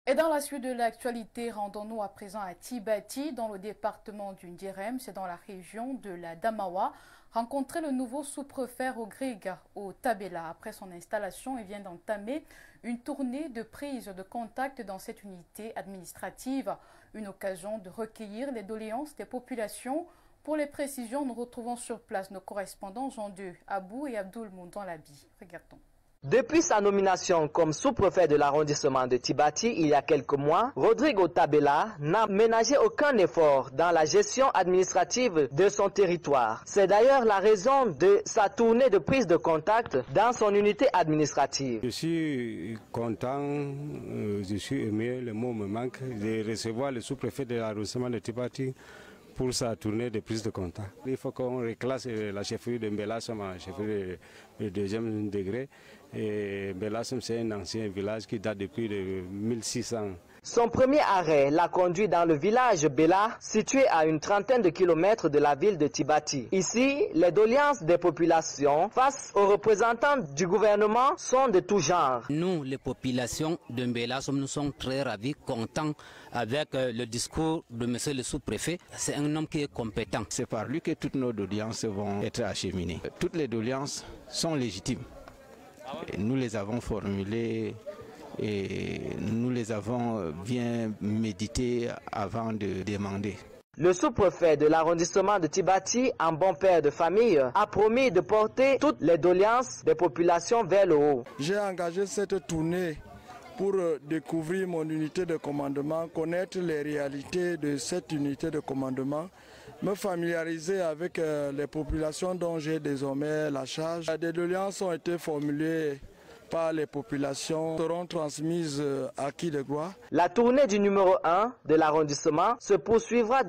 Et dans la suite de l'actualité, rendons-nous à présent à Tibati, dans le département du Ndirem, c'est dans la région de la Damawa. Rencontrer le nouveau sous-préfet Rodrigue au Tabela. Après son installation, il vient d'entamer une tournée de prise de contact dans cette unité administrative. Une occasion de recueillir les doléances des populations. Pour les précisions, nous retrouvons sur place nos correspondants Jean-Deux Abou et Abdoul Moundan-Labi. Regardons. Depuis sa nomination comme sous-préfet de l'arrondissement de Tibati il y a quelques mois, Rodrigue Tabela n'a ménagé aucun effort dans la gestion administrative de son territoire. C'est d'ailleurs la raison de sa tournée de prise de contact dans son unité administrative. Je suis content, je suis ému, le mot me manque, de recevoir le sous-préfet de l'arrondissement de Tibati pour sa tournée de prise de contact. Il faut qu'on reclasse la chefferie de Mbelassem à la chefferie de deuxième degré. Et Mbelassem, c'est un ancien village qui date depuis 1600. Son premier arrêt l'a conduit dans le village Bela, situé à une trentaine de kilomètres de la ville de Tibati. Ici, les doléances des populations face aux représentants du gouvernement sont de tout genre. Nous, les populations de Mbelassem, nous sommes très ravis, contents avec le discours de monsieur le sous-préfet. C'est un homme qui est compétent. C'est par lui que toutes nos doléances vont être acheminées. Toutes les doléances sont légitimes. Et nous les avons formulées et nous les avons bien méditées avant de demander. Le sous-préfet de l'arrondissement de Tibati, un bon père de famille, a promis de porter toutes les doléances des populations vers le haut. J'ai engagé cette tournée pour découvrir mon unité de commandement, connaître les réalités de cette unité de commandement, me familiariser avec les populations dont j'ai désormais la charge. Des doléances ont été formulées par les populations, seront transmises à qui de droit. La tournée du numéro 1 de l'arrondissement se poursuivra